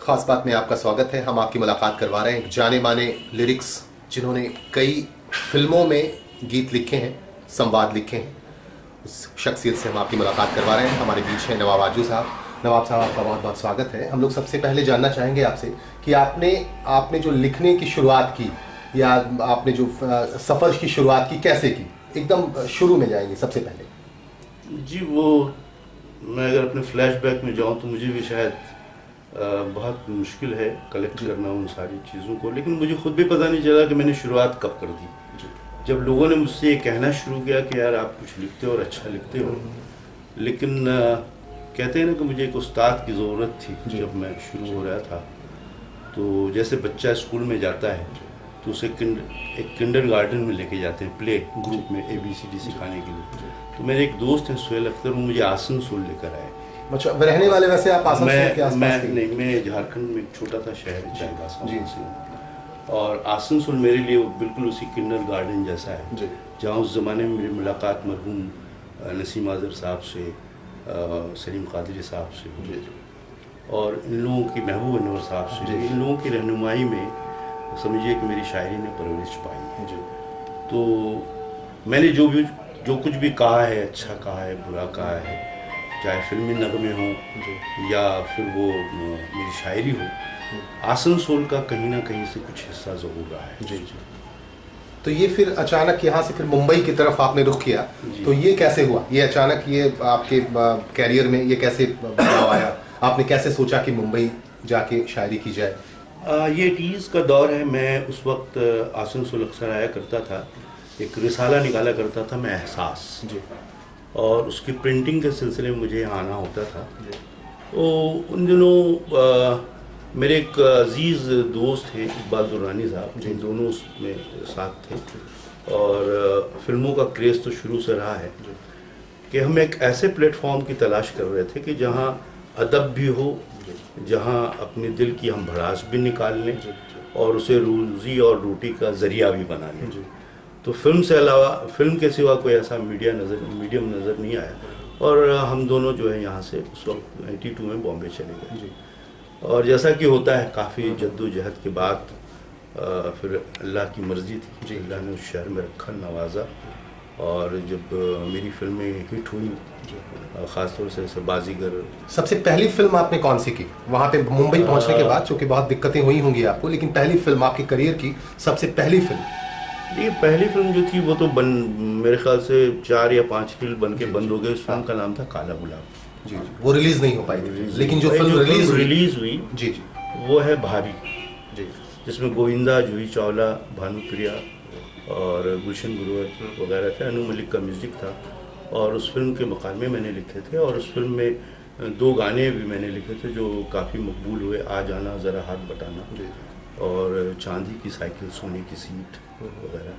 खास बात में आपका स्वागत है। हम आपकी मुलाकात करवा रहे हैं एक जाने माने लिरिक्स जिन्होंने कई फिल्मों में गीत लिखे हैं, संवाद लिखे हैं। उस शख्सियत से हम आपकी मुलाकात करवा रहे हैं। हमारे बीच हैं नवाब आजू साहब। नवाब साहब, आपका बहुत बहुत स्वागत है। हम लोग सबसे पहले जानना चाहेंगे आपसे कि आपने जो लिखने की शुरुआत की या आपने जो सफ़र की शुरुआत की कैसे की, एकदम शुरू में जाएंगे सबसे पहले। जी, वो मैं अगर अपने फ्लैशबैक में जाऊं तो मुझे भी शायद बहुत मुश्किल है कलेक्ट करना उन सारी चीज़ों को, लेकिन मुझे खुद भी पता नहीं चला कि मैंने शुरुआत कब कर दी। जब लोगों ने मुझसे ये कहना शुरू किया कि यार आप कुछ लिखते हो और अच्छा लिखते हो, लेकिन कहते हैं ना कि मुझे एक उस्ताद की ज़रूरत थी। जब मैं शुरू हो रहा था तो जैसे बच्चा स्कूल में जाता है तो उसे एक किंडर गार्डन में लेके जाते हैं, प्ले ग्रुप में ABCD सिखाने के लिए। तो मेरे एक दोस्त हैं सुहेल अख्तर, वो मुझे आसनसोल लेकर आए। अच्छा, रहने वाले वैसे आप आसनसोल के आसपास? मैं झारखंड में एक छोटा सा शहर है चाईबासा, और आसनसोल मेरे लिए बिल्कुल उसी किंडर गार्डन जैसा है जहाँ उस ज़माने में मेरी मुलाकात मरहूम नसीम आज़र साहब से, सलीम कादरी साहब से और इन लोगों की महबूब अनवर साहब से, इन लोगों की रहनुमाई में समझिए कि मेरी शायरी ने परवरिश पाई है। तो मैंने जो कुछ भी कहा है, अच्छा कहा है, बुरा कहा है, चाहे फिल्मी नगमे हों या फिर वो मेरी शायरी हो, आसनसोल का कहीं ना कहीं से कुछ हिस्सा ज़रूर रहा है। जी। तो ये फिर अचानक यहाँ से फिर मुंबई की तरफ आपने रुख किया, तो ये कैसे हुआ? ये अचानक ये आपके कैरियर में ये कैसे बदलाव आया? आपने कैसे सोचा कि मुंबई जाके शायरी की जाए? ये 80s का दौर है। मैं उस वक्त आसनसोल अक्सर आया करता था, एक रिसाला निकाला करता था मैं, एहसास जी, और उसकी प्रिंटिंग के सिलसिले में मुझे यहाँ आना होता था। तो उन दिनों मेरे एक अजीज़ दोस्त हैं इकबाल दुर्रानी साहब, जिन दोनों उसमें साथ थे, और फिल्मों का क्रेज़ तो शुरू से रहा है कि हम एक ऐसे प्लेटफॉर्म की तलाश कर रहे थे कि जहाँ अदब भी हो, जहाँ अपने दिल की हम भड़ास भी निकाल लें और उसे रोज़ी और रोटी का ज़रिया भी बना लें। तो फिल्म के सिवा कोई ऐसा मीडियम नज़र नहीं आया, और हम दोनों जो है यहाँ से उस वक्त 92 में बॉम्बे चले गए। और जैसा कि होता है काफ़ी जद्दोजहद के बाद फिर अल्लाह की मर्ज़ी थी, अल्लाह ने उस शहर में रखा, नवाजा, और जब मेरी फिल्में हिट हुई, ख़ासतौर से बाजीगर। सबसे पहली फिल्म आपने कौन सी की वहाँ पे मुंबई पहुँचने के बाद? चूँकि बहुत दिक्कतें हुई होंगी आपको, लेकिन पहली फिल्म आपके करियर की सबसे पहली फिल्म? ये पहली फिल्म जो थी वो तो मेरे ख्याल से 4 या 5 फिल्म बन के बंद हो गई। उस फिल्म का नाम था काला गुलाब। जी, वो रिलीज़ नहीं हो पाई थी, लेकिन जो फिल्म रिलीज़ हुई जी वो है भाभी जी, जिसमें गोविंदा, जूही चावला, भानुप्रिया और गुलशन गुरुवर वगैरह थे। अनु मलिक का म्यूज़िक था, और उस फिल्म के मुकादमे मैंने लिखे थे, और उस फिल्म में 2 गाने भी मैंने लिखे थे जो काफ़ी मकबूल हुए। आ जाना ज़रा हाथ बटाना और चांदी की साइकिल सोने की सीट वगैरह।